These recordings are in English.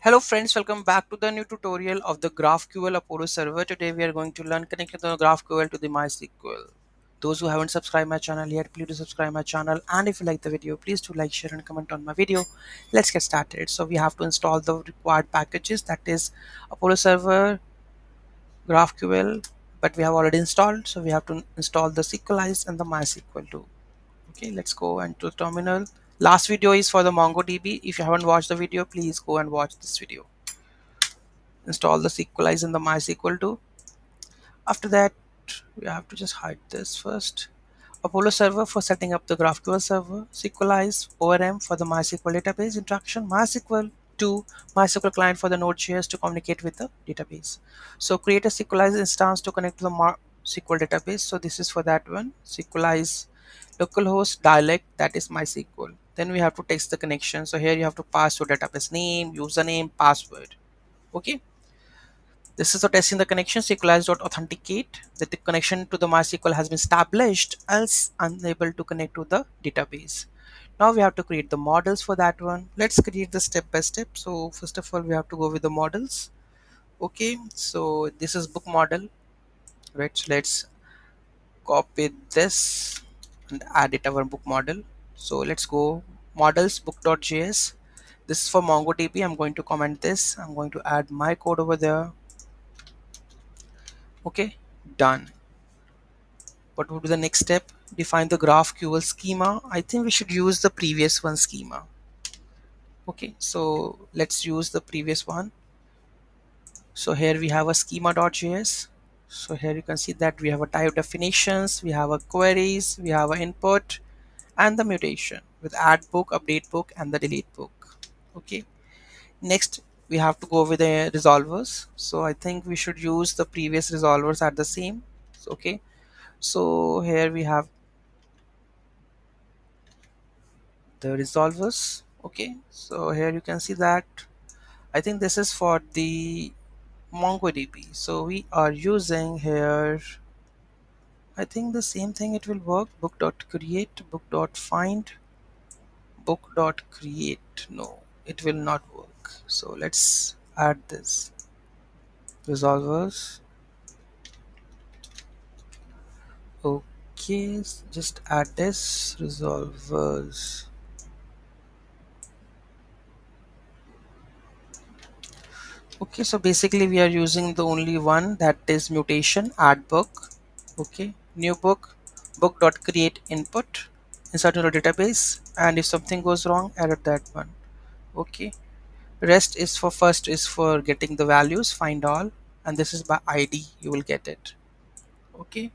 Hello friends, welcome back to the new tutorial of the GraphQL Apollo server. Today we are going to learn connecting the GraphQL to the MySQL. Those who haven't subscribed my channel yet, please do subscribe my channel, and if you like the video, please do like, share and comment on my video. Let's get started. So we have to install the required packages, that is Apollo server, GraphQL, but we have already installed, so we have to install the Sequelize and the MySQL too. Okay, let's go into the terminal. Last video is for the MongoDB. If you haven't watched the video, please go and watch this video. Install the Sequelize in the MySQL too. After that, we have to just hide this first. Apollo server for setting up the GraphQL server, Sequelize, ORM for the MySQL database interaction, MySQL to MySQL client for the Node.js to communicate with the database. So create a Sequelize instance to connect to the MySQL database. So this is for that one. Sequelize localhost dialect, that is MySQL. Then we have to text the connection. So here you have to pass your database name, username, password. Okay. This is for testing the connection. Sequelize.authenticate that the connection to the MySQL has been established, else unable to connect to the database. Now we have to create the models for that one. Let's create the step by step. So first of all, we have to go with the models. Okay, so this is book model, right? So let's copy this and add it our book model. So let's go models book.js. This is for MongoDB. I'm going to comment this. I'm going to add my code over there. Okay, done. What would be the next step? Define the GraphQL schema. I think we should use the previous one schema. Okay, so let's use the previous one. So here we have a schema.js. So here you can see that we have a type definitions, we have a queries, we have an input and the mutation with add book, update book and the delete book. Okay, next we have to go with the resolvers. So I think we should use the previous resolvers at the same. Okay, so here we have the resolvers. Okay, so here you can see that I think this is for the MongoDB, so we are using here, I think the same thing, it will work. Book.create, book.find, book.create. No, it will not work. So let's add this resolvers. Okay, just add this resolvers. Okay, so basically we are using the only one, that is mutation, add book. Okay, new book, book.create input, insert into the database, and if something goes wrong, edit that one. Okay, rest is for first is for getting the values, find all, and this is by ID, you will get it. Okay,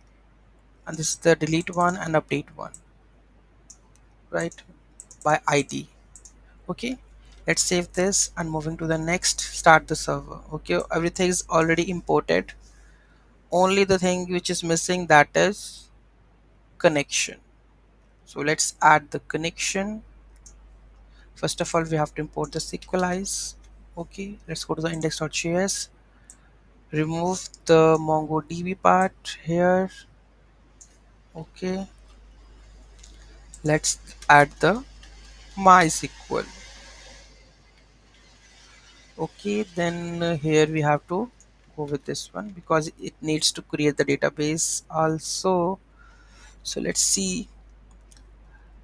and this is the delete one and update one, right, by ID. Okay, let's save this and moving to the next, start the server. Okay, everything is already imported, only the thing which is missing, that is connection. So let's add the connection. First of all, we have to import the Sequelize. Okay, let's go to the index.js, remove the MongoDB part here. Okay, let's add the MySQL. Okay, then here we have to go with this one because it needs to create the database also. So let's see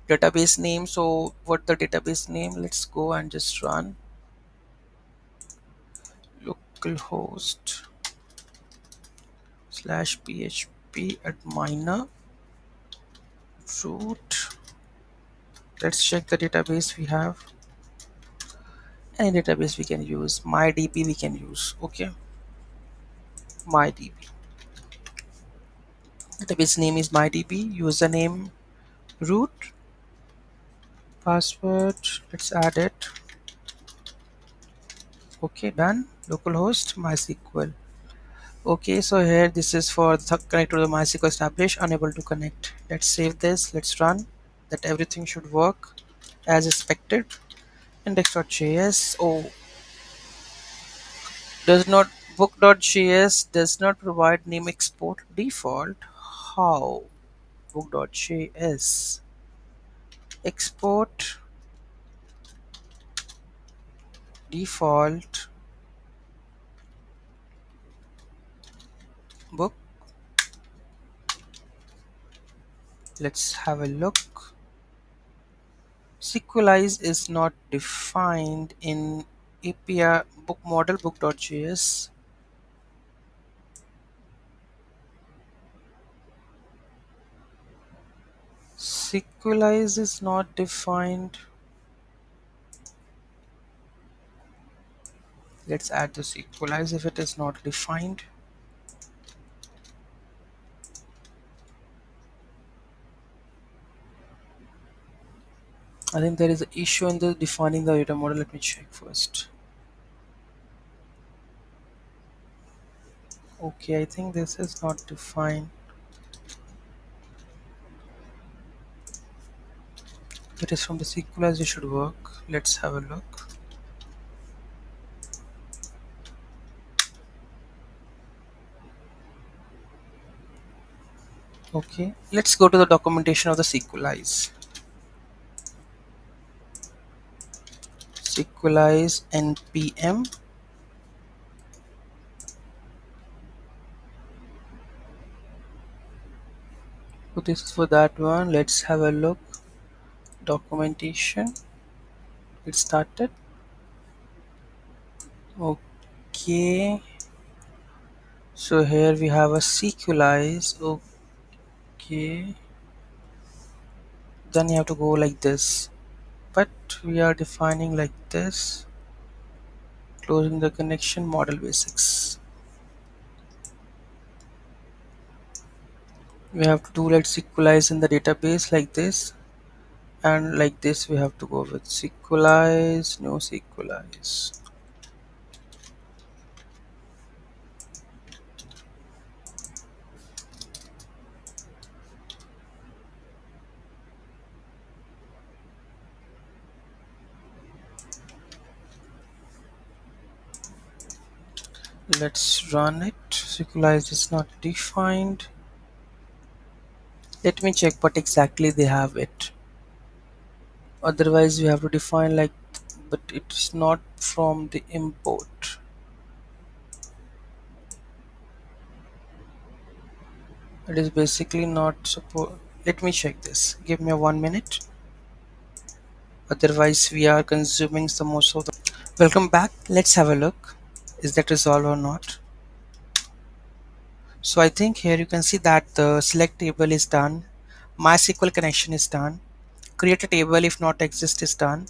database name. So what the database name, let's go and just run localhost slash php adminer root. Let's check the database we have. Any database we can use, MyDB we can use. Okay, MyDB, database name is MyDB, username root, password, let's add it. Okay, done. Localhost MySQL. Okay, so here this is for the connect to the MySQL established, unable to connect. Let's save this, let's run. That everything should work as expected. Index.js. Oh, does not, book.js does not provide name export default. How? Book.js export default book. Let's have a look. Sequelize is not defined in API book model book.js. Sequelize is not defined. Let's add the Sequelize if it is not defined. I think there is an issue in the defining the data model. Let me check first. Okay, I think this is not defined. It is from the Sequelize. It should work. Let's have a look. Okay, let's go to the documentation of the Sequelize. Sequelize npm. So this is for that one. Let's have a look. Documentation. It started. Okay. So here we have a Sequelize. Okay. Then you have to go like this. But we are defining like this. Closing the connection model basics. We have to do like Sequelize in the database like this. And like this we have to go with Sequelize, no Sequelize. Let's run it. Sequelize is not defined. Let me check what exactly they have it. Otherwise we have to define like, but it's not from the import. It is basically not support. Let me check this. Give me a 1 minute. Otherwise we are consuming some most of the. Welcome back. Let's have a look. Is that resolved or not? So I think here you can see that the select table is done. MySQL connection is done. Create a table if not exist is done.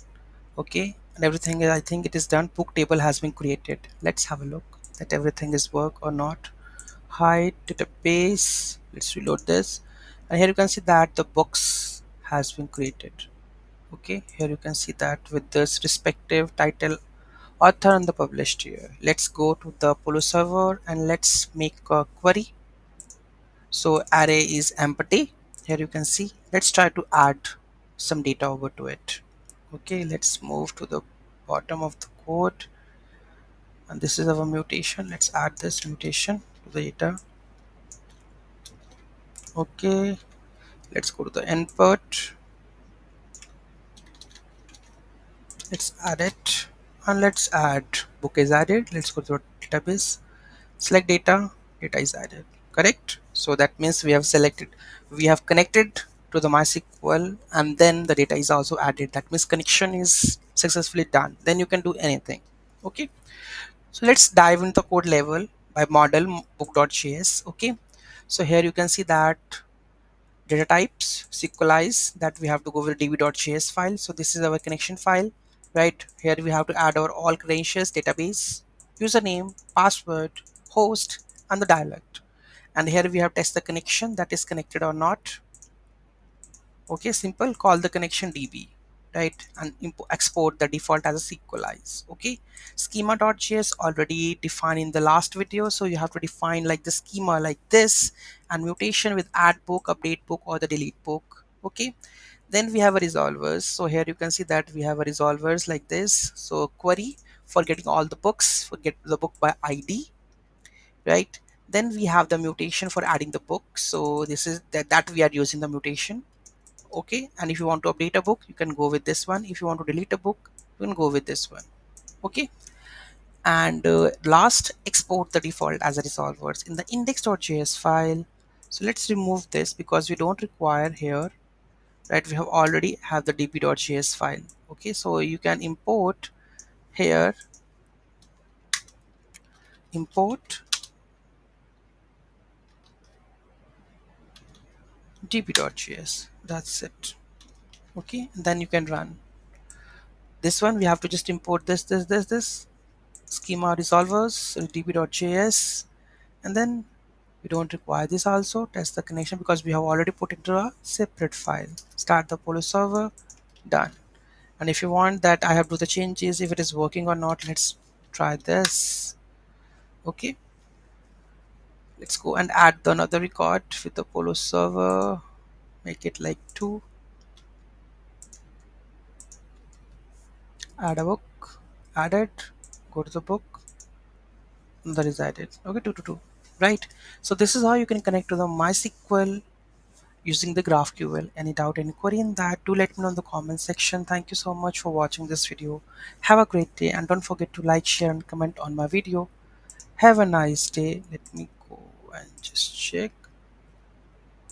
Okay, and everything I think it is done. Book table has been created. Let's have a look that everything is work or not. Hide database. Let's reload this, and here you can see that the books has been created. Okay, here you can see that with this respective title, author, and the published year. Let's go to the Polo server and let's make a query. So array is empty. Here you can see. Let's try to add some data over to it. Okay, let's move to the bottom of the code, and this is our mutation. Let's add this mutation to the data. Okay, let's go to the input. Let's add it, and let's add book is added. Let's go to the database. Select data. Data is added. Correct. So that means we have selected, we have connected to the MySQL, and then the data is also added. That means connection is successfully done. Then you can do anything. Okay. So let's dive into the code level by model book.js. Okay. So here you can see that data types Sequelize, that we have to go with db.js file. So this is our connection file, right? Here we have to add our all credentials, database, username, password, host, and the dialect. And here we have test the connection that is connected or not. Okay, simple. Call the connection db, right? And export the default as a Sequelize. Okay, schema.js already defined in the last video, so you have to define like the schema like this, and mutation with add book, update book, or the delete book. Okay, then we have a resolvers. So here you can see that we have a resolvers like this. So query for getting all the books, for get the book by id, right? Then we have the mutation for adding the book. So this is that we are using the mutation. Okay, and if you want to update a book, you can go with this one. If you want to delete a book, you can go with this one. Okay. And last, export the default as a resolvers in the index.js file. So let's remove this because we don't require here, right? We have already have the db.js file. Okay, so you can import here, import db.js. That's it. Okay, and then you can run this one. We have to just import this schema resolvers db.js, and then we don't require this also. Test the connection because we have already put it into a separate file. Start the Polo server. Done. And if you want that I have to do the changes if it is working or not, let's try this. Okay, let's go and add the another record with the Polo server. Make it like 2. Add a book. Add it. Go to the book. That is added. Okay, 2 right. So this is how you can connect to the MySQL using the GraphQL. Any doubt, any query in that, do let me know in the comment section. Thank you so much for watching this video. Have a great day and don't forget to like, share and comment on my video. Have a nice day. Let me go and just check.